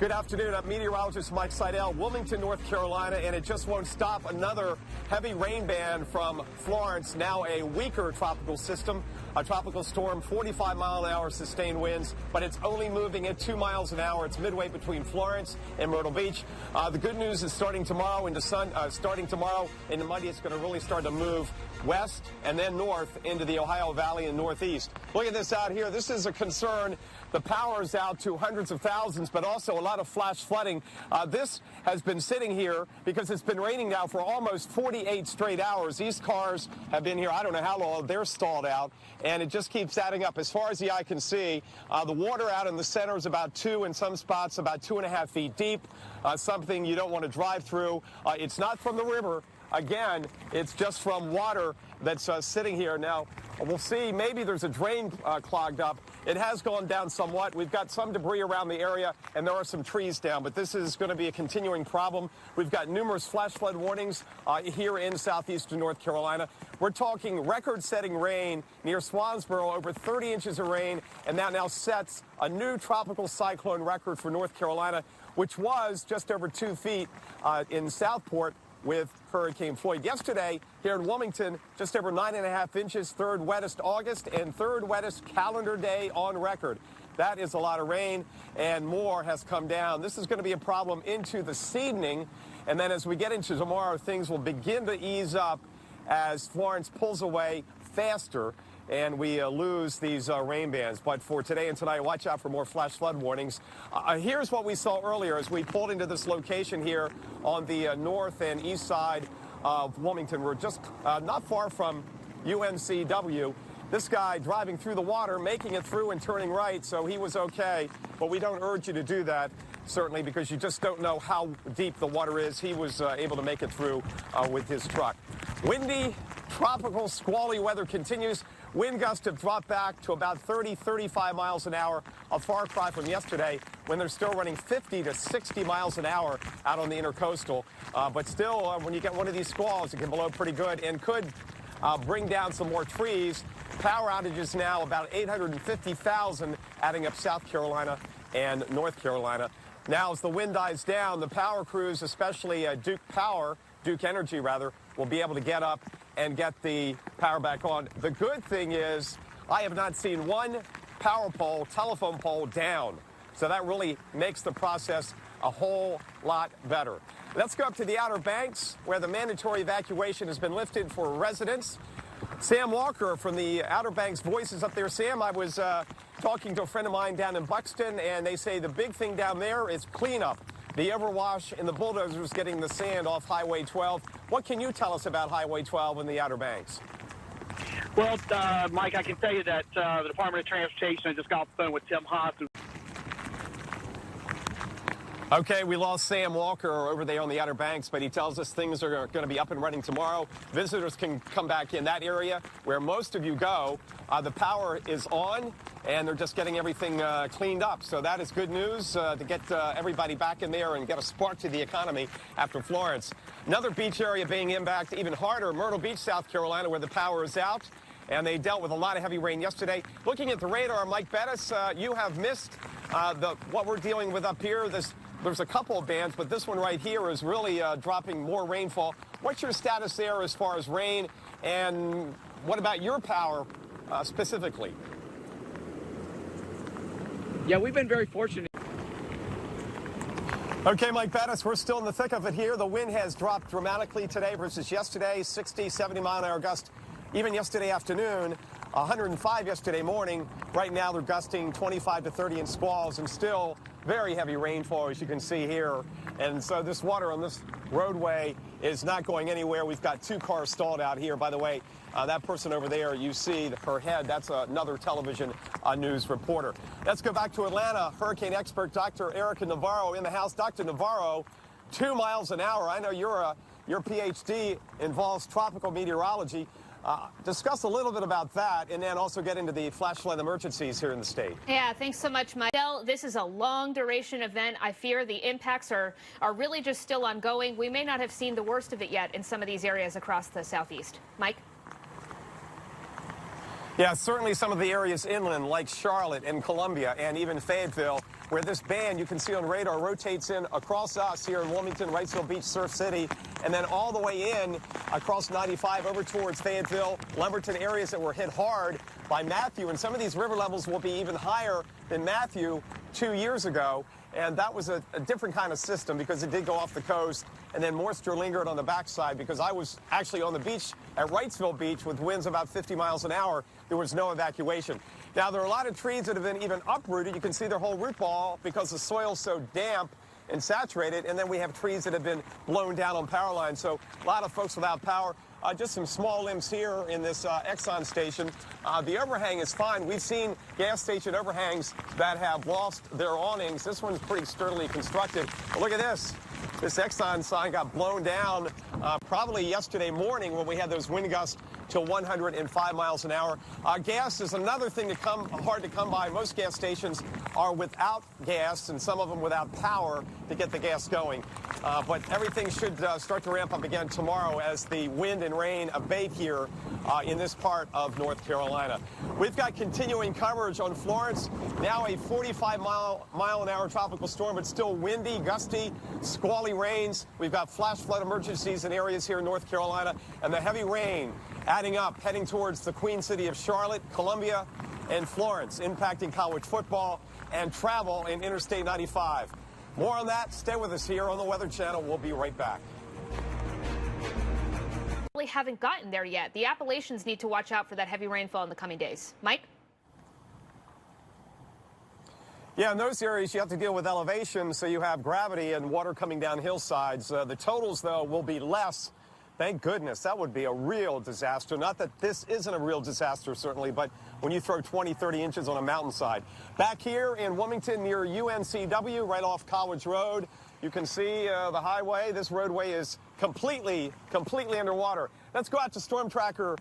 Good afternoon. I'm meteorologist Mike Seidel, Wilmington, North Carolina, and it just won't stop. Another heavy rain band from Florence, now a weaker tropical system. A tropical storm, 45-mile-an-hour sustained winds, but it's only moving at 2 miles an hour. It's midway between Florence and Myrtle Beach. The good news is starting tomorrow into Monday, it's going to really start to move west and then north into the Ohio Valley and northeast. Look at this out here. This is a concern. The power is out to hundreds of thousands, but also a lot of flash flooding. This has been sitting here because it's been raining now for almost 48 straight hours. These cars have been here, I don't know how long. They're stalled out, and it just keeps adding up. As far as the eye can see, the water out in the center is about 2, in some spots about 2.5 feet deep, something you don't want to drive through. It's not from the river. Again, it's just from water that's sitting here. Now, we'll see. Maybe there's a drain clogged up. It has gone down somewhat. We've got some debris around the area, and there are some trees down. But this is going to be a continuing problem. We've got numerous flash flood warnings here in southeastern North Carolina. We're talking record-setting rain near Swansboro, over 30 inches of rain, and that now sets a new tropical cyclone record for North Carolina, which was just over 2 feet in Southport with Hurricane Floyd. Yesterday, here in Wilmington, just over 9.5 inches, third wettest August and third wettest calendar day on record. That is a lot of rain, and more has come down. This is going to be a problem into this evening, and then as we get into tomorrow, things will begin to ease up as Florence pulls away faster and we lose these rain bands. But for today and tonight, watch out for more flash flood warnings. Here's what we saw earlier as we pulled into this location here on the north and east side of Wilmington. We're just not far from UNCW. This guy driving through the water, making it through and turning right, so he was okay. But we don't urge you to do that, certainly, because you just don't know how deep the water is. He was able to make it through with his truck. Windy, tropical, squally weather continues. Wind gusts have dropped back to about 30, 35 miles an hour, a far cry from yesterday when they're still running 50 to 60 miles an hour out on the intercoastal. But still, when you get one of these squalls, it can blow pretty good and could bring down some more trees. Power outages now about 850,000, adding up South Carolina and North Carolina. Now, as the wind dies down, the power crews, especially Duke Energy, will be able to get up and get the power back on. The good thing is I have not seen one power pole, telephone pole down. So that really makes the process a whole lot better. Let's go up to the Outer Banks, where the mandatory evacuation has been lifted for residents. Sam Walker from the Outer Banks Voice is up there. Sam, I was talking to a friend of mine down in Buxton, and they say the big thing down there is cleanup. The overwash and the bulldozers getting the sand off Highway 12. What can you tell us about Highway 12 in the Outer Banks? Well, Mike, I can tell you that the Department of Transportation, I just got off the phone with Tim Haas. Okay, we lost Sam Walker over there on the Outer Banks, but he tells us things are going to be up and running tomorrow. Visitors can come back in that area where most of you go. The power is on, and they're just getting everything cleaned up. So that is good news to get everybody back in there and get a spark to the economy after Florence. Another beach area being impacted even harder, Myrtle Beach, South Carolina, where the power is out. And they dealt with a lot of heavy rain yesterday. Looking at the radar, Mike Bettis, you have missed what we're dealing with up here. There's a couple of bands, but this one right here is really dropping more rainfall. What's your status there as far as rain, and what about your power specifically? Yeah, we've been very fortunate. Okay, Mike Bettis, we're still in the thick of it here. The wind has dropped dramatically today versus yesterday, 60, 70-mile-an-hour gust. Even yesterday afternoon, 105 yesterday morning. Right now, they're gusting 25 to 30 in squalls, and still very heavy rainfall, as you can see here. And so this water on this roadway is not going anywhere. We've got 2 cars stalled out here. By the way, that person over there, you see her head, that's another television news reporter. Let's go back to Atlanta. Hurricane expert Dr. Erica Navarro in the house. Dr. Navarro, 2 miles an hour. I know your PhD involves tropical meteorology. Discuss a little bit about that, and then also get into the flash flood emergencies here in the state. Yeah, thanks so much, Mike. This is a long-duration event. I fear the impacts are really just still ongoing. We may not have seen the worst of it yet in some of these areas across the southeast. Mike? Yeah, certainly some of the areas inland, like Charlotte and Columbia and even Fayetteville, where this band you can see on radar rotates in across us here in Wilmington, Wrightsville Beach, Surf City, and then all the way in across 95 over towards Fayetteville, Lumberton, areas that were hit hard by Matthew. And some of these river levels will be even higher than Matthew 2 years ago. And that was a different kind of system because it did go off the coast, and then moisture lingered on the backside. Because I was actually on the beach at Wrightsville Beach with winds about 50 miles an hour. There was no evacuation. Now, there are a lot of trees that have been even uprooted. You can see their whole root ball because the soil's so damp and saturated. And then we have trees that have been blown down on power lines. So a lot of folks without power. Just some small limbs here in this Exxon station. The overhang is fine. We've seen gas station overhangs that have lost their awnings. This one's pretty sturdily constructed. But look at this. This Exxon sign got blown down probably yesterday morning when we had those wind gusts to 105 miles an hour. Gas is another thing that hard to come by. Most gas stations are without gas, and some of them without power to get the gas going. But everything should start to ramp up again tomorrow as the wind and rain abate here in this part of North Carolina. We've got continuing coverage on Florence, now a 45-mile-an-hour tropical storm, but still windy, gusty, squally rains. We've got flash flood emergencies in areas here in North Carolina, and the heavy rain adding up, heading towards the Queen City of Charlotte, Columbia, and Florence, impacting college football and travel in Interstate 95. More on that. Stay with us here on the Weather Channel. We'll be right back. Really haven't gotten there yet. The Appalachians need to watch out for that heavy rainfall in the coming days. Mike? Yeah, in those areas you have to deal with elevation, so you have gravity and water coming down hillsides. The totals, though, will be less. Thank goodness. That would be a real disaster. Not that this isn't a real disaster, certainly, but when you throw 20, 30 inches on a mountainside. Back here in Wilmington near UNCW, right off College Road, you can see the highway. This roadway is completely underwater. Let's go out to Storm Tracker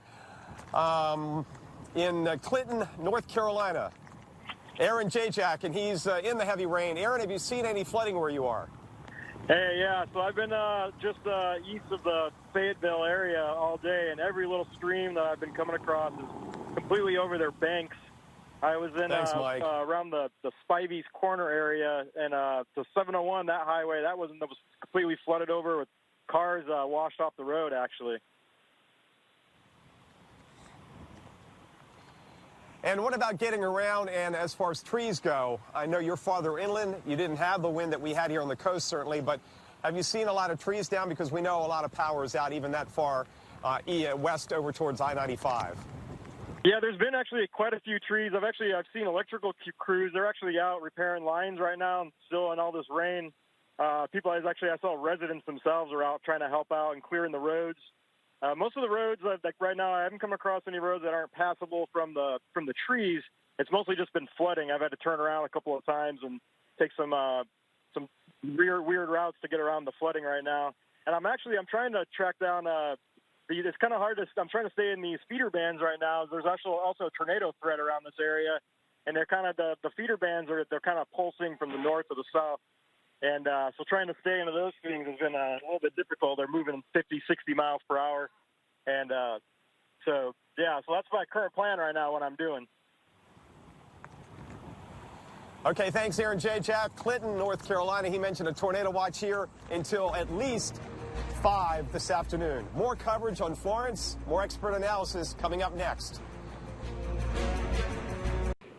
in Clinton, North Carolina. Aaron Jajak, and he's in the heavy rain. Aaron, have you seen any flooding where you are? Hey, yeah, so I've been just east of the Fayetteville area all day, and every little stream that I've been coming across is completely over their banks. I was in around the Spivey's Corner area, and the 701, that highway, that was completely flooded over with cars washed off the road, actually. And what about getting around and as far as trees go? I know you're farther inland. You didn't have the wind that we had here on the coast, certainly, but have you seen a lot of trees down? Because we know a lot of power is out even that far west over towards I-95. Yeah, there's been actually quite a few trees. I've seen electrical crews. They're actually out repairing lines right now, still in all this rain. I saw residents themselves are out trying to help out and clearing the roads. Most of the roads, like right now, I haven't come across any roads that aren't passable from the trees. It's mostly just been flooding. I've had to turn around a couple of times and take some weird routes to get around the flooding right now. And I'm trying to track down. It's kind of hard I'm trying to stay in these feeder bands right now. There's also a tornado threat around this area, and they're kind of the feeder bands they're kind of pulsing from the north to the south. And so trying to stay into those things has been a little bit difficult. They're moving 50, 60 miles per hour. And so that's my current plan right now, what I'm doing. Okay, thanks, Aaron Jajak. Clinton, North Carolina. He mentioned a tornado watch here until at least 5 this afternoon. More coverage on Florence, more expert analysis coming up next.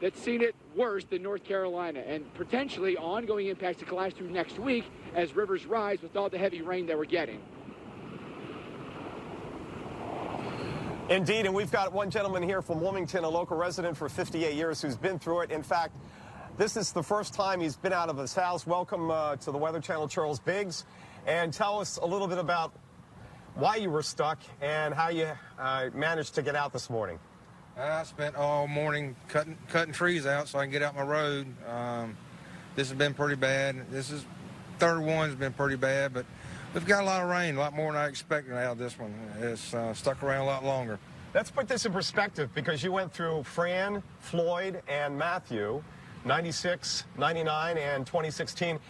That's seen it worse than North Carolina, and potentially ongoing impacts that can last through next week as rivers rise with all the heavy rain that we're getting. Indeed, and we've got one gentleman here from Wilmington, a local resident for 58 years who's been through it. In fact, this is the first time he's been out of his house. Welcome to the Weather Channel, Charles Biggs. And tell us a little bit about why you were stuck and how you managed to get out this morning. I spent all morning cutting trees out so I can get out my road. This has been pretty bad. Third one's been pretty bad, but we've got a lot of rain, a lot more than I expected out of this one. It's stuck around a lot longer. Let's put this in perspective because you went through Fran, Floyd, and Matthew, 96, 99, and 2016.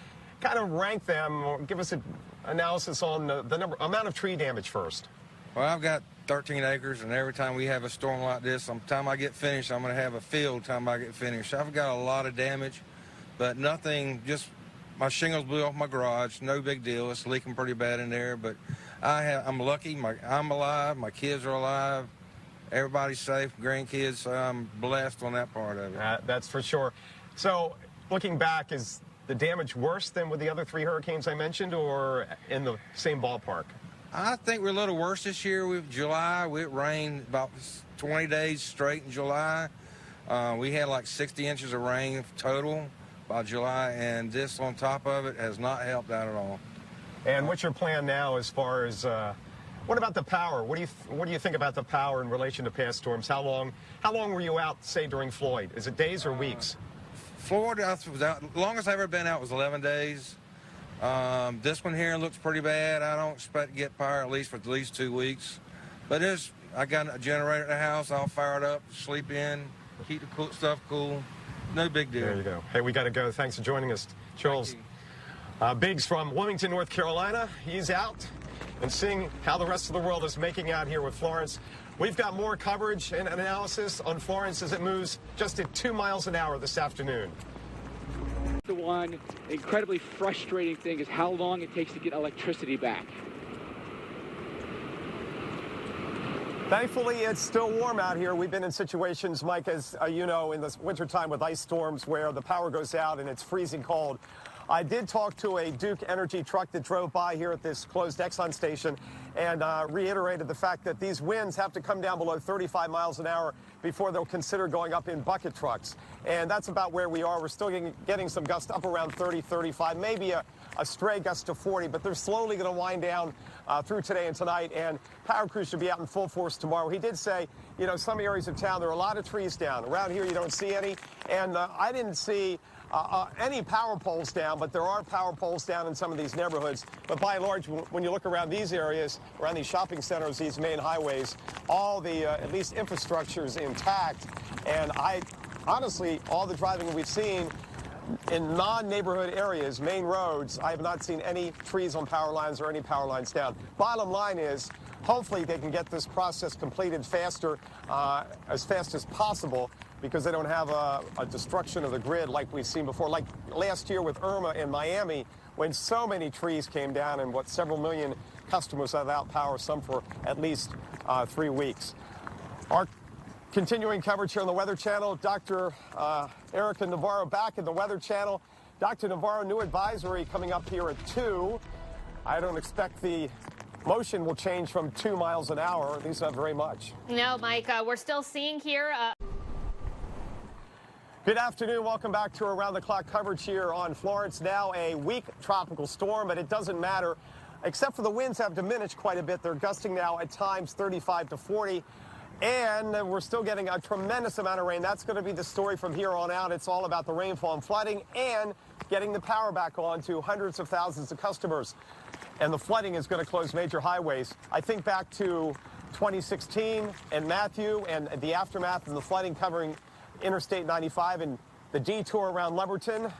Kind of rank them or give us an analysis on the amount of tree damage first. Well, I've got 13 acres, and every time we have a storm like this, by the time I get finished, I'm going to have a field time I get finished. I've got a lot of damage. but nothing, just my shingles blew off my garage. No big deal. It's leaking pretty bad in there, but I'm lucky. I'm alive. My kids are alive. Everybody's safe, grandkids, so I'm blessed on that part of it. That's for sure. So, looking back, is the damage worse than with the other 3 hurricanes I mentioned, or in the same ballpark? I think we're a little worse this year. It rained about 20 days straight in July. We had like 60 inches of rain total by July, and this on top of it has not helped out at all. And what's your plan now as far as, what about the power? What do you think about the power in relation to past storms? How long were you out, say, during Floyd? Is it days or weeks? Florida was out, longest I've ever been out was 11 days. This one here looks pretty bad. I don't expect to get power at least for at least 2 weeks. But I got a generator at the house. I'll fire it up, sleep in, keep the stuff cool. No big deal. There you go. Hey, we got to go. Thanks for joining us, Charles. Biggs from Wilmington, North Carolina. He's out and seeing how the rest of the world is making out here with Florence. We've got more coverage and analysis on Florence as it moves just at 2 miles an hour this afternoon. The one incredibly frustrating thing is how long it takes to get electricity back. Thankfully, it's still warm out here. We've been in situations, Mike, as you know, in the wintertime with ice storms where the power goes out and it's freezing cold. I did talk to a Duke Energy truck that drove by here at this closed Exxon station and reiterated the fact that these winds have to come down below 35 miles an hour before they'll consider going up in bucket trucks. And that's about where we are. We're still getting some gusts up around 30, 35, maybe a stray gust to 40, but they're slowly going to wind down through today and tonight, and power crews should be out in full force tomorrow. He did say, you know, some areas of town, there are a lot of trees down. Around here, you don't see any, and I didn't see any power poles down, but there are power poles down in some of these neighborhoods. But by and large, when you look around these areas, around these shopping centers, these main highways, all the, at least infrastructure is intact. And honestly, all the driving we've seen in non-neighborhood areas, main roads, I have not seen any trees on power lines or any power lines down. Bottom line is, hopefully they can get this process completed faster, as fast as possible, because they don't have a destruction of the grid like we've seen before. Like last year with Irma in Miami, when so many trees came down and several million customers without power, some for at least 3 weeks. Our continuing coverage here on the Weather Channel, Dr. Erica Navarro back in the Weather Channel. Dr. Navarro, new advisory coming up here at 2. I don't expect the motion will change from 2 miles an hour, at least not very much. No, Mike, we're still seeing here. Good afternoon. Welcome back to Around the Clock coverage here on Florence. Now a weak tropical storm, but it doesn't matter, except for the winds have diminished quite a bit. They're gusting now at times 35 to 40. And we're still getting a tremendous amount of rain. That's going to be the story from here on out. It's all about the rainfall and flooding and getting the power back on to hundreds of thousands of customers. And the flooding is going to close major highways. I think back to 2016 and Matthew and the aftermath and the flooding covering Interstate 95 and the detour around Lumberton.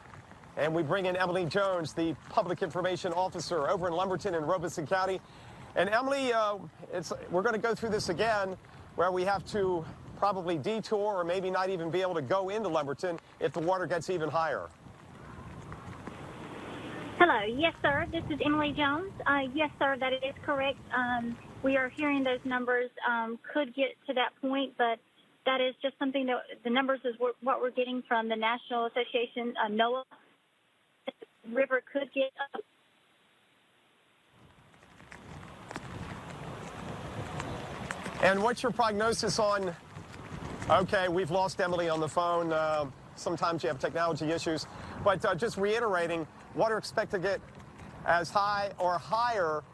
And we bring in Emily Jones, the public information officer over in Lumberton and Robeson County. And Emily, we're going to go through this again, where we have to probably detour or maybe not even be able to go into Lumberton if the water gets even higher. Hello. Yes, sir. This is Emily Jones. Yes, sir, that is correct. We are hearing those numbers could get to that point, but that is just something that the numbers is what we're getting from the National Association, NOAA. The river could get up. And what's your prognosis on, okay, we've lost Emily on the phone. Sometimes you have technology issues. But just reiterating, water expected to get as high or higher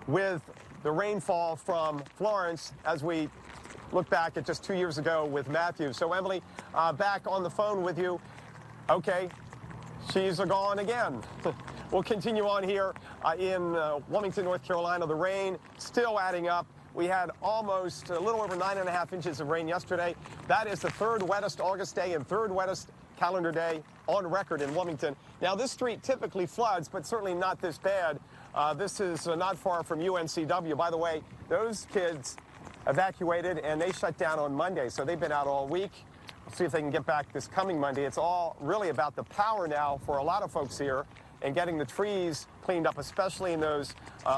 with the rainfall from Florence as we look back at just 2 years ago with Matthew. So, Emily, back on the phone with you. Okay, she's gone again. We'll continue on here in Wilmington, North Carolina. The rain still adding up. We had almost a little over 9.5 inches of rain yesterday. That is the third wettest August day and third wettest calendar day on record in Wilmington. Now, this street typically floods, but certainly not this bad. This is not far from UNCW. By the way, those kids evacuated and they shut down on Monday, so they've been out all week. see if they can get back this coming Monday. It's all really about the power now for a lot of folks here and getting the trees cleaned up, especially in those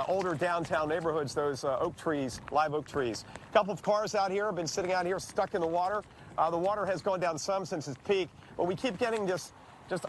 older downtown neighborhoods, those oak trees, live oak trees. A couple of cars out here have been sitting out here stuck in the water. The water has gone down some since its peak, but we keep getting just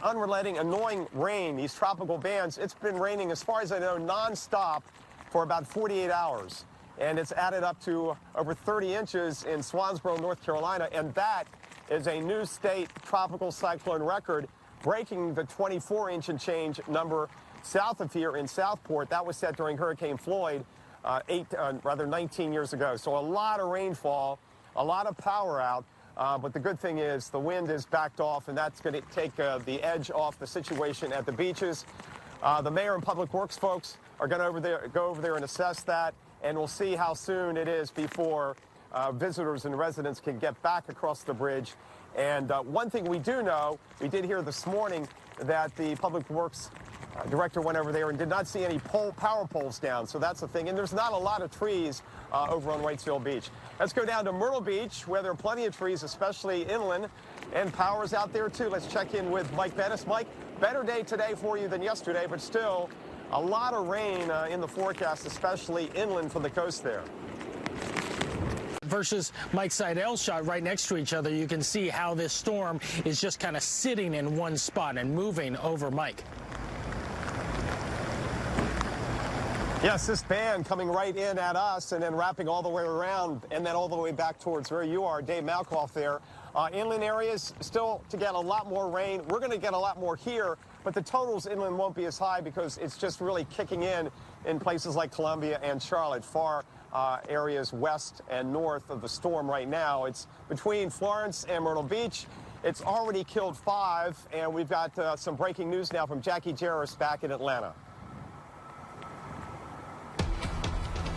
unrelenting, annoying rain, these tropical bands. It's been raining, as far as I know, nonstop for about 48 hours. And it's added up to over 30 inches in Swansboro, North Carolina, and that is a new state tropical cyclone record, breaking the 24-inch and change number south of here in Southport. That was set during Hurricane Floyd 19 years ago. So a lot of rainfall, a lot of power out. But the good thing is the wind is backed off, and that's going to take the edge off the situation at the beaches. The mayor and public works folks are going to go over there and assess that, and we'll see how soon it is before visitors and residents can get back across the bridge. And one thing we do know, we did hear this morning that the public works director went over there and did not see any power poles down. So that's the thing. And there's not a lot of trees over on Wrightsville Beach. Let's go down to Myrtle Beach, where there are plenty of trees, especially inland, and power's out there too. Let's check in with Mike Bettis. Mike, better day today for you than yesterday, but still a lot of rain in the forecast, especially inland from the coast there. Versus Mike Seidel's shot right next to each other, you can see how this storm is just kind of sitting in one spot and moving over Mike. Yes, this band coming right in at us and then wrapping all the way around and then all the way back towards where you are, Dave Malkoff there. Inland areas still to get a lot more rain. We're going to get a lot more here, but the totals inland won't be as high because it's just really kicking in places like Columbia and Charlotte, far areas west and north of the storm right now. It's between Florence and Myrtle Beach. It's already killed 5, and we've got some breaking news now from Jackie Jarris back in Atlanta.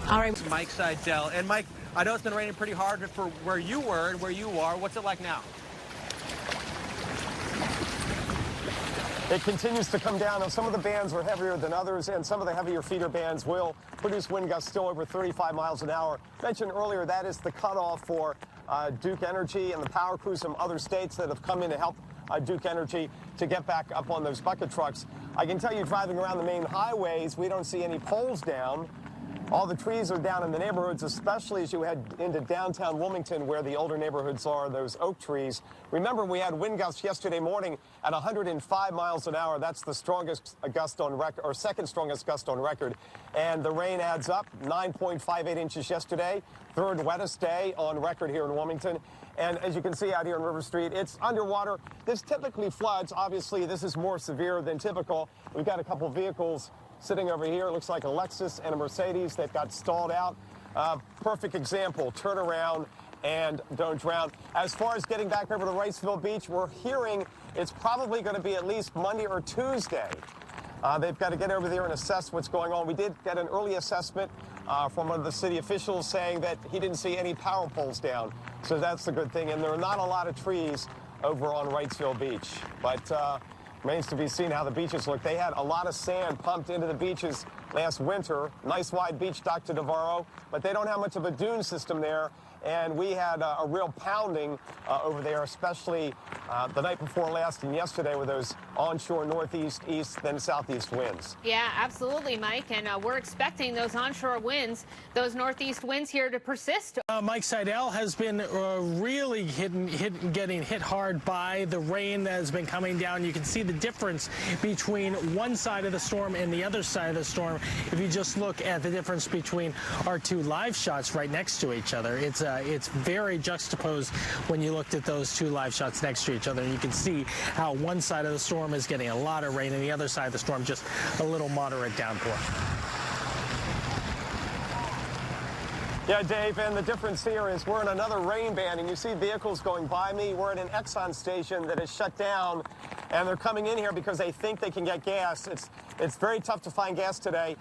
All right, Mike Seidel. And Mike, I know it's been raining pretty hard, but for where you were and where you are, what's it like now? It continues to come down. Now, some of the bands are heavier than others, and some of the heavier feeder bands will produce wind gusts still over 35 miles an hour. Mentioned earlier, that is the cutoff for Duke Energy and the power crews from other states that have come in to help Duke Energy to get back up on those bucket trucks. I can tell you, driving around the main highways, we don't see any poles down. All the trees are down in the neighborhoods, especially as you head into downtown Wilmington, where the older neighborhoods are, those oak trees. Remember, we had wind gusts yesterday morning at 105 miles an hour. That's the strongest gust on record, or second strongest gust on record. And the rain adds up, 9.58 inches yesterday, third wettest day on record here in Wilmington. And as you can see out here on River Street, it's underwater. This typically floods. Obviously, this is more severe than typical. We've got a couple vehicles sitting over here. It looks like a Lexus and a Mercedes that got stalled out. Perfect example. Turn around and don't drown. As far as getting back over to Wrightsville Beach, we're hearing it's probably going to be at least Monday or Tuesday. They've got to get over there and assess what's going on. We did get an early assessment from one of the city officials saying that he didn't see any power poles down. So that's the good thing. And there are not a lot of trees over on Wrightsville Beach. But remains to be seen how the beaches look. They had a lot of sand pumped into the beaches last winter. Nice wide beach, Dr. Navarro, but they don't have much of a dune system there. And we had a real pounding over there, especially the night before last and yesterday with those onshore northeast, east, then southeast winds. Yeah, absolutely, Mike. And we're expecting those onshore winds, those northeast winds here to persist. Mike Seidel has been really getting hit hard by the rain that has been coming down. You can see the difference between one side of the storm and the other side of the storm. If you just look at the difference between our two live shots right next to each other, it's very juxtaposed when you looked at those two live shots next to each other. And you can see how one side of the storm is getting a lot of rain and the other side of the storm just a little moderate downpour. Yeah, Dave, and the difference here is we're in another rain band, and you see vehicles going by me. We're at an Exxon station that is shut down, and they're coming in here because they think they can get gas. It's very tough to find gas today.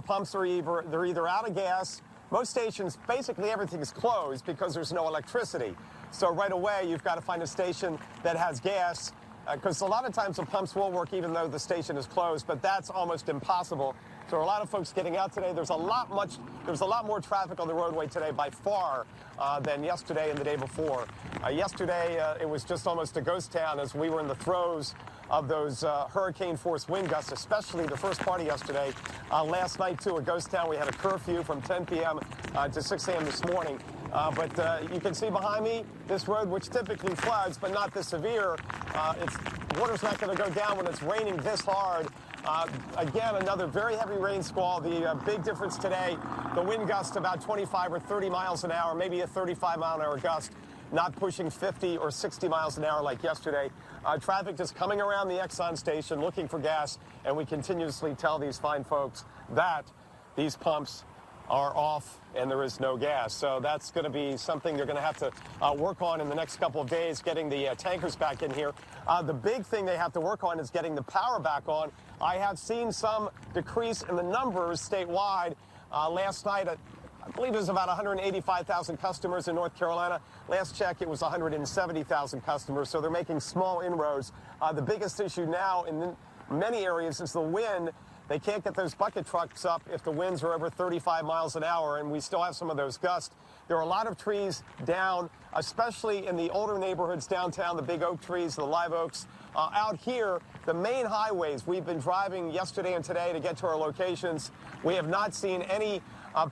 Pumps are either out of gas. Most stations, basically everything is closed because there's no electricity. So right away, you've got to find a station that has gas. because a lot of times the pumps will work even though the station is closed, but that's almost impossible. So there are a lot of folks getting out today. There's a lot more traffic on the roadway today by far than yesterday and the day before. Yesterday, it was just almost a ghost town as we were in the throes of those hurricane-force wind gusts, especially the first part of yesterday. Last night, too, a ghost town. We had a curfew from 10 p.m. To 6 a.m. this morning. But you can see behind me this road, which typically floods, but not this severe. Water's not going to go down when it's raining this hard. Again, another very heavy rain squall. The big difference today, the wind gust about 25 or 30 miles an hour, maybe a 35-mile-an-hour gust, not pushing 50 or 60 miles an hour like yesterday. Traffic just coming around the Exxon station looking for gas, and we continuously tell these fine folks that these pumps are off and there is no gas. So that's going to be something they're going to have to work on in the next couple of days, getting the tankers back in here. The big thing they have to work on is getting the power back on. I have seen some decrease in the numbers statewide. Last night, I believe it was about 185,000 customers in North Carolina. Last check, it was 170,000 customers, so they're making small inroads. The biggest issue now in many areas is the wind. They can't get those bucket trucks up if the winds are over 35 miles an hour, and we still have some of those gusts. There are a lot of trees down, especially in the older neighborhoods downtown, the big oak trees, the live oaks. Out here, the main highways, we've been driving yesterday and today to get to our locations. We have not seen any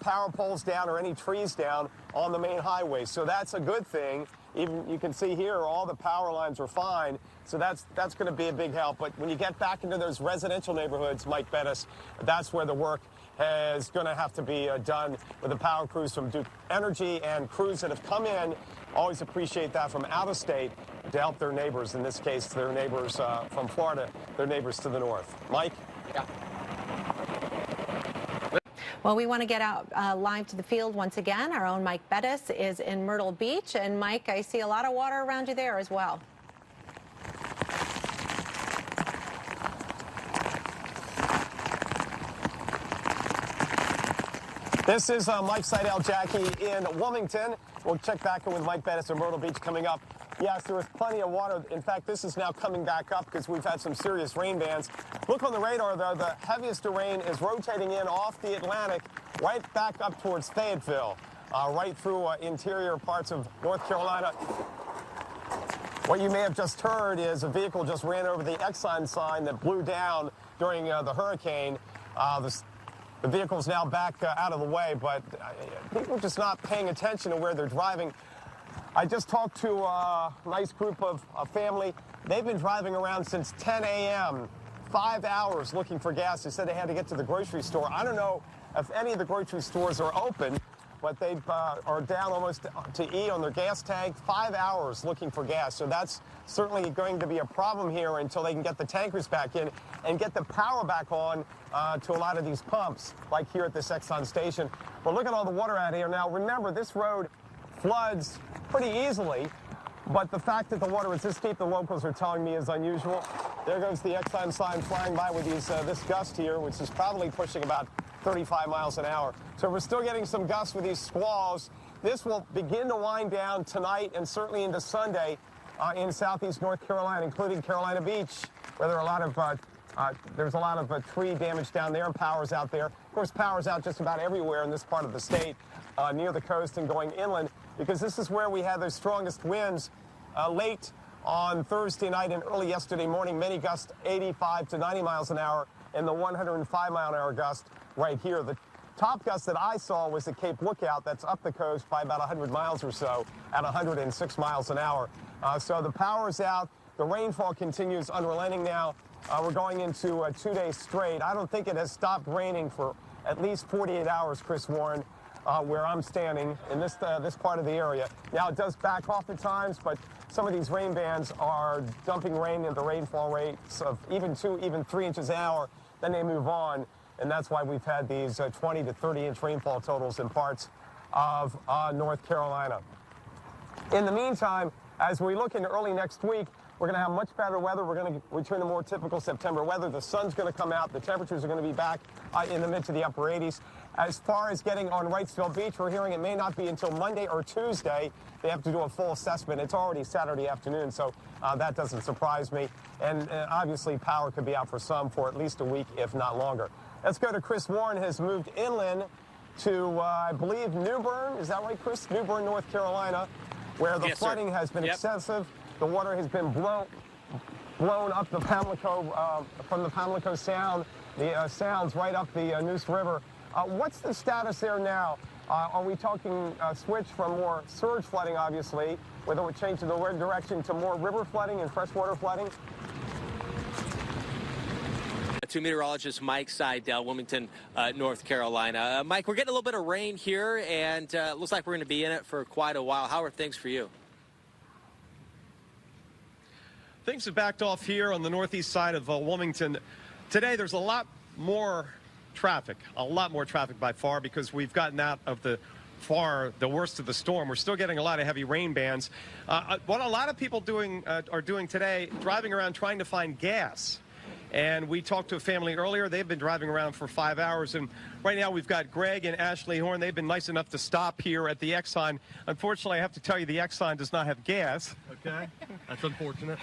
power poles down or any trees down on the main highway, so that's a good thing. Even you can see here, all the power lines are fine, so that's going to be a big help. But when you get back into those residential neighborhoods, Mike Bettis, that's where the work is going to have to be done with the power crews from Duke Energy and crews that have come in. Always appreciate that from out of state to help their neighbors, in this case, their neighbors from Florida, their neighbors to the north. Mike? Yeah. Well, we want to get out live to the field once again. Our own Mike Bettis is in Myrtle Beach. And Mike, I see a lot of water around you there as well. This is Mike Seidel, Jackie, in Wilmington. We'll check back in with Mike Bettis in Myrtle Beach coming up. Yes, there was plenty of water. In fact, this is now coming back up because we've had some serious rain bands. Look on the radar, though. The heaviest of rain is rotating in off the Atlantic, right back up towards Fayetteville, right through interior parts of North Carolina. What you may have just heard is a vehicle just ran over the Exxon sign that blew down during the hurricane. The vehicle's now back out of the way, but people are just not paying attention to where they're driving. I just talked to a nice group of a family. They've been driving around since 10 a.m., 5 hours looking for gas. They said they had to get to the grocery store. I don't know if any of the grocery stores are open, but they are down almost to E on their gas tank. 5 hours looking for gas. So that's certainly going to be a problem here until they can get the tankers back in and get the power back on to a lot of these pumps, like here at this Exxon station. But look at all the water out here. Now, remember, this road floods pretty easily, but the fact that the water is this deep, the locals are telling me, is unusual. There goes the Exxon sign flying by with this gust here, which is probably pushing about 35 miles an hour. So we're still getting some gusts with these squalls. This will begin to wind down tonight and certainly into Sunday in southeast North Carolina, including Carolina Beach, where there are a lot of there's a lot of tree damage down there and power's out there. Of course, power's out just about everywhere in this part of the state, near the coast and going inland, because this is where we had those strongest winds late on Thursday night and early yesterday morning. Many gusts 85 to 90 miles an hour, and the 105-mile-an-hour gust right here. The top gust that I saw was at Cape Lookout. That's up the coast by about 100 miles or so at 106 miles an hour. So the power's out. The rainfall continues unrelenting now. We're going into 2 days straight. I don't think it has stopped raining for at least 48 hours, Chris Warren, where I'm standing in this part of the area. Now, it does back off at times, but some of these rain bands are dumping rain at the rainfall rates of even 2, even 3 inches an hour. Then they move on, and that's why we've had these 20 to 30-inch rainfall totals in parts of North Carolina. In the meantime, as we look into early next week, we're going to have much better weather. We're going to return to more typical September weather. The sun's going to come out. The temperatures are going to be back in the mid to the upper 80s. As far as getting on Wrightsville Beach, we're hearing it may not be until Monday or Tuesday. They have to do a full assessment. It's already Saturday afternoon, so that doesn't surprise me. And obviously, power could be out for some for at least a week, if not longer. Let's go to Chris Warren, has moved inland to, I believe, New Bern. Is that right, Chris? New Bern, North Carolina, where the flooding has been excessive. The water has been blown up the Pamlico, from the Pamlico Sound, the sounds right up the Neuse River. What's the status there now? Are we talking switch from more surge flooding, obviously, whether it change in the direction to more river flooding and freshwater flooding? To meteorologist Mike Seidel, Wilmington, North Carolina. Mike, we're getting a little bit of rain here, and it looks like we're going to be in it for quite a while. How are things for you? Things have backed off here on the northeast side of Wilmington. Today, there's a lot more traffic by far, because we've gotten out of the worst of the storm. We're still getting a lot of heavy rain bands. What a lot of people are doing today, driving around trying to find gas. And we talked to a family earlier. They've been driving around for 5 hours. And right now we've got Greg and Ashley Horn. They've been nice enough to stop here at the Exxon. Unfortunately, I have to tell you, the Exxon does not have gas. Okay, that's unfortunate.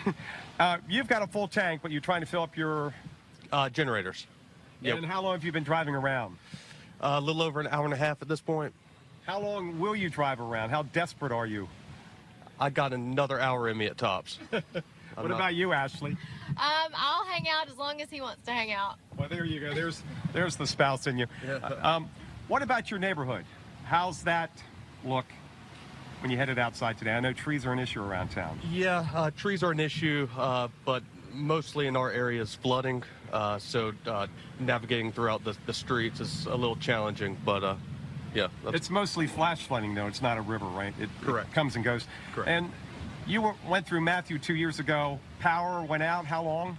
You've got a full tank, but you're trying to fill up your generators. Yep. And how long have you been driving around? A little over an hour and a half at this point. How long will you drive around? How desperate are you? I got another hour in me at tops. What about you, Ashley? I'll hang out as long as he wants to hang out. Well, there you go. There's the spouse in you. Yeah. What about your neighborhood? How's that look when you headed outside today? I know trees are an issue around town. Yeah, trees are an issue, but mostly in our area is flooding. So navigating throughout the streets is a little challenging, but yeah. It's mostly flash flooding, though. It's not a river, right? Correct. It comes and goes. Correct. And you went through Matthew 2 years ago. Power went out. How long?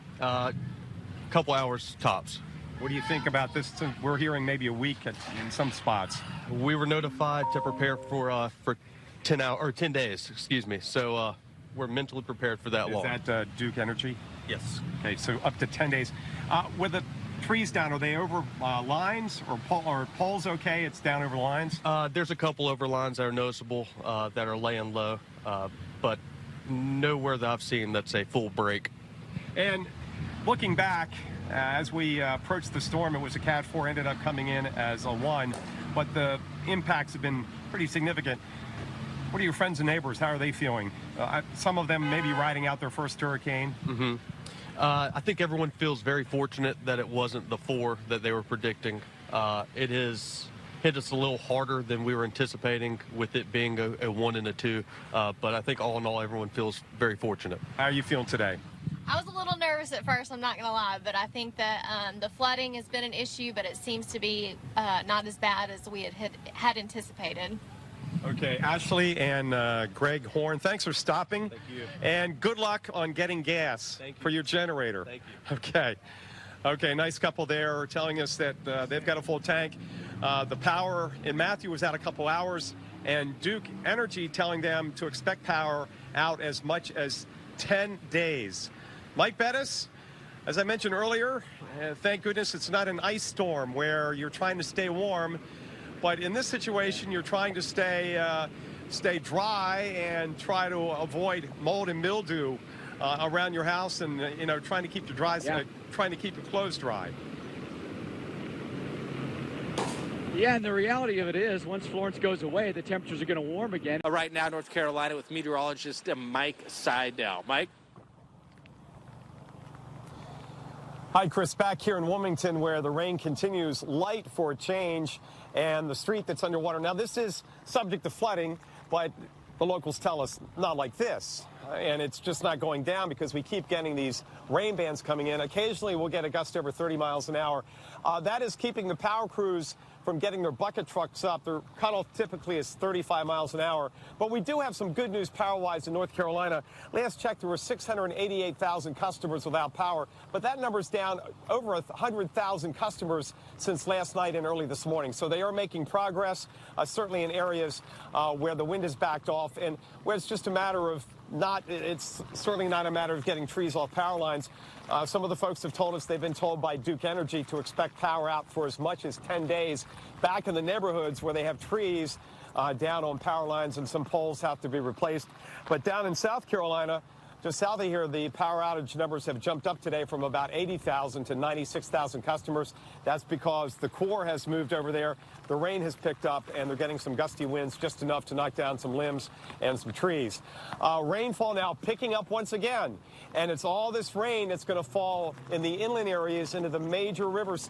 Couple hours tops. What do you think about this? We're hearing maybe a week in some spots. We were notified to prepare for 10 days. Excuse me. So we're mentally prepared for that long. Is that Duke Energy? Yes. Okay, so up to 10 days. With the trees down, are they over lines or poles? Okay, it's down over lines. There's a couple over lines that are noticeable that are laying low, but nowhere that I've seen that's a full break. And looking back, as we approached the storm, it was a Cat 4, ended up coming in as a 1, but the impacts have been pretty significant. What are your friends and neighbors? How are they feeling? Some of them may be riding out their first hurricane. Mm-hmm. I think everyone feels very fortunate that it wasn't the 4 that they were predicting. It has hit us a little harder than we were anticipating, with it being a 1 and a 2. But I think all in all, everyone feels very fortunate. How are you feeling today? I was a little nervous at first, I'm not going to lie, but I think that the flooding has been an issue, but it seems to be not as bad as we had anticipated. Okay, Ashley and Greg Horn, thanks for stopping. Thank you. And good luck on getting gas for your generator. Thank you. Okay. Okay, nice couple there telling us that they've got a full tank. The power in Matthew was out a couple hours, and Duke Energy telling them to expect power out as much as 10 days. Mike Bettis, as I mentioned earlier, thank goodness it's not an ice storm where you're trying to stay warm. But in this situation, you're trying to stay dry and try to avoid mold and mildew around your house, and trying to keep trying to keep your clothes dry. Yeah, and the reality of it is, once Florence goes away, the temperatures are going to warm again. Right now, North Carolina, with meteorologist Mike Seidel. Mike? Hi, Chris. Back here in Wilmington, where the rain continues light for a change, and the street that's underwater. Now, this is subject to flooding, but the locals tell us not like this. And it's just not going down because we keep getting these rain bands coming in. Occasionally, we'll get a gust over 30 miles an hour. That is keeping the power crews from getting their bucket trucks up. Their cutoff typically is 35 miles an hour. But we do have some good news power-wise in North Carolina. Last check, there were 688,000 customers without power. But that number's down over 100,000 customers since last night and early this morning. So they are making progress, certainly in areas where the wind is backed off and where it's just a matter of it's certainly not a matter of getting trees off power lines. Some of the folks have told us they've been told by Duke Energy to expect power out for as much as 10 days back in the neighborhoods where they have trees down on power lines and some poles have to be replaced. But down in South Carolina, just south of here, the power outage numbers have jumped up today from about 80,000 to 96,000 customers. That's because the core has moved over there. The rain has picked up, and they're getting some gusty winds, just enough to knock down some limbs and some trees. Rainfall now picking up once again, and it's all this rain that's going to fall in the inland areas into the major rivers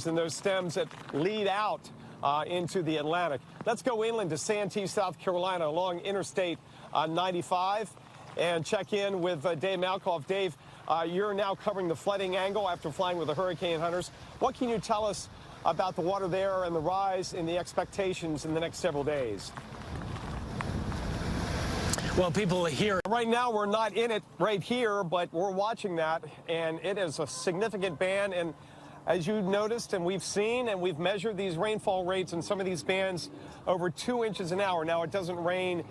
and those stems that lead out into the Atlantic. Let's go inland to Santee, South Carolina, along Interstate 95. And check in with Dave Malkoff. Dave, you're now covering the flooding angle after flying with the hurricane hunters. What can you tell us about the water there and the rise in the expectations in the next several days? Well, people here. Right now, we're not in it right here, but we're watching that, and it is a significant band. And as you noticed, and we've seen, and we've measured these rainfall rates in some of these bands over 2 inches an hour. Now, it doesn't rain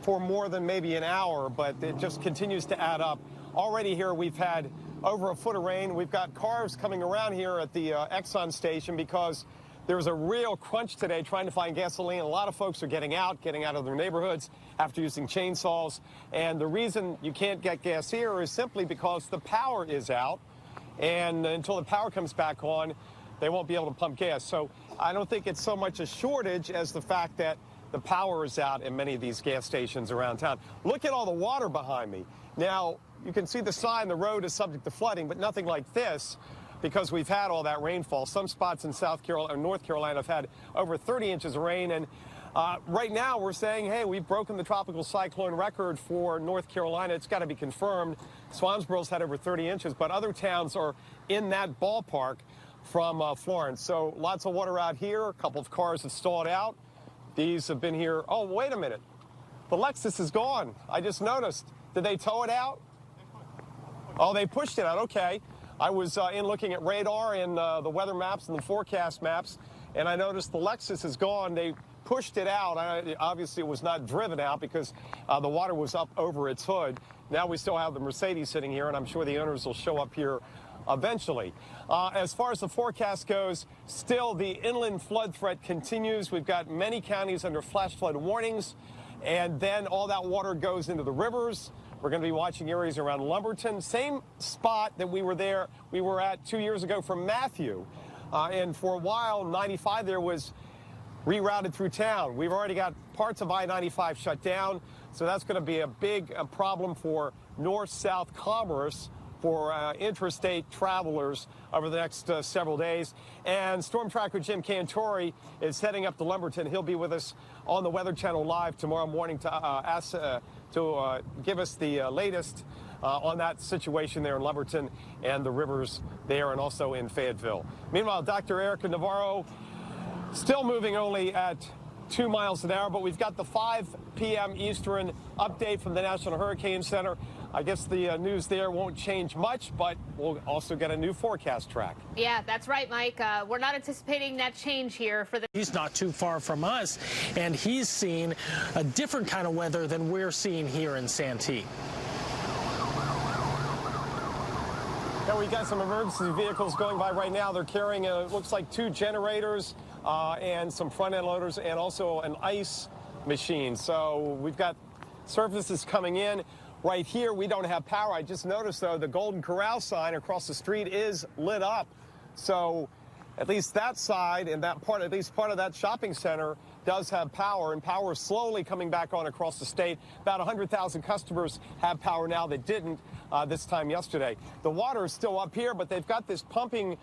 for more than maybe an hour, but it just continues to add up. Already here we've had over a foot of rain. We've got cars coming around here at the Exxon station because there's a real crunch today trying to find gasoline. A lot of folks are getting out of their neighborhoods after using chainsaws. And the reason you can't get gas here is simply because the power is out. And until the power comes back on, they won't be able to pump gas. So I don't think it's so much a shortage as the fact that the power is out in many of these gas stations around town. Look at all the water behind me. Now, you can see the sign, the road is subject to flooding, but nothing like this because we've had all that rainfall. Some spots in South Carolina or North Carolina have had over 30 inches of rain. And right now we're saying, hey, we've broken the tropical cyclone record for North Carolina. It's got to be confirmed. Swansboro's had over 30 inches, but other towns are in that ballpark from Florence. So lots of water out here. A couple of cars have stalled out. These have been here. Oh, wait a minute. The Lexus is gone. I just noticed. Did they tow it out? Oh, they pushed it out. Okay. I was in looking at radar and the weather maps and the forecast maps, and I noticed the Lexus is gone. They pushed it out. Obviously, it was not driven out because the water was up over its hood. Now we still have the Mercedes sitting here, and I'm sure the owners will show up here eventually. As far as the forecast goes, still the inland flood threat continues. We've got many counties under flash flood warnings, and then all that water goes into the rivers. We're going to be watching areas around Lumberton, same spot that we were at 2 years ago from Matthew. And for a while, 95 there was rerouted through town. We've already got parts of I-95 shut down, so that's going to be a big problem for north-south commerce for interstate travelers over the next several days. And Storm Tracker Jim Cantori is heading up to Lumberton. He'll be with us on the Weather Channel Live tomorrow morning to give us the latest on that situation there in Lumberton and the rivers there and also in Fayetteville. Meanwhile, Dr. Erica Navarro still moving only at 2 miles an hour, but we've got the 5 p.m. Eastern update from the National Hurricane Center. I guess the news there won't change much, but we'll also get a new forecast track. Yeah, that's right, Mike. We're not anticipating that change here for the... He's not too far from us, and he's seen a different kind of weather than we're seeing here in Santee. Yeah, we got some emergency vehicles going by right now. They're carrying, looks like 2 generators and some front-end loaders and also an ice machine. So we've got services coming in. Right here, we don't have power. I just noticed, though, the Golden Corral sign across the street is lit up. So at least that side and that part, at least part of that shopping center does have power, and power is slowly coming back on across the state. About 100,000 customers have power now that didn't this time yesterday. The water is still up here, but they've got this pumping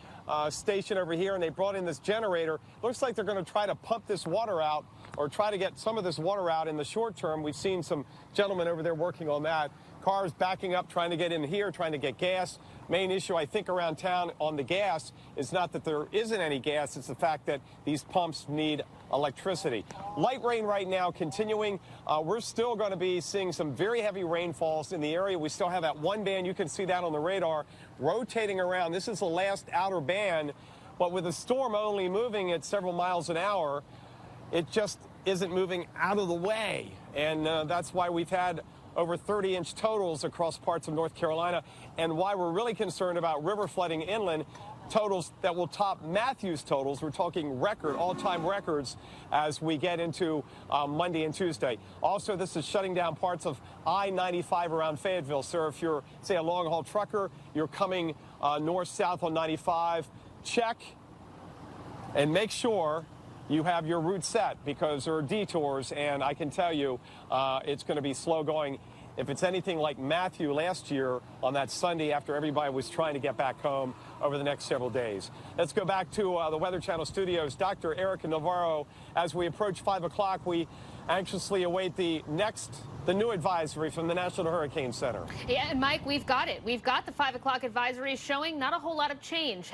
station over here, and they brought in this generator. Looks like they're going to try to pump this water out or try to get some of this water out in the short term. We've seen some gentlemen over there working on that. Cars backing up, trying to get in here, trying to get gas. Main issue, I think, around town on the gas is not that there isn't any gas. It's the fact that these pumps need electricity. Light rain right now continuing. We're still going to be seeing some very heavy rainfalls in the area. We still have that one band. You can see that on the radar rotating around. This is the last outer band. But with the storm only moving at several miles an hour, it just isn't moving out of the way. And that's why we've had over 30-inch totals across parts of North Carolina, and why we're really concerned about river flooding inland, totals that will top Matthew's totals. We're talking all-time records as we get into Monday and Tuesday. Also, this is shutting down parts of I-95 around Fayetteville. So if you're, say, a long-haul trucker, you're coming north-south on 95, check and make sure you have your route set, because there are detours, and I can tell you it's going to be slow going. If it's anything like Matthew last year on that Sunday after everybody was trying to get back home over the next several days. Let's go back to the Weather Channel studios. Dr. Erica Navarro, as we approach 5 o'clock, we anxiously await the new advisory from the National Hurricane Center. Yeah, and Mike, we've got it. We've got the 5 o'clock advisory showing not a whole lot of change.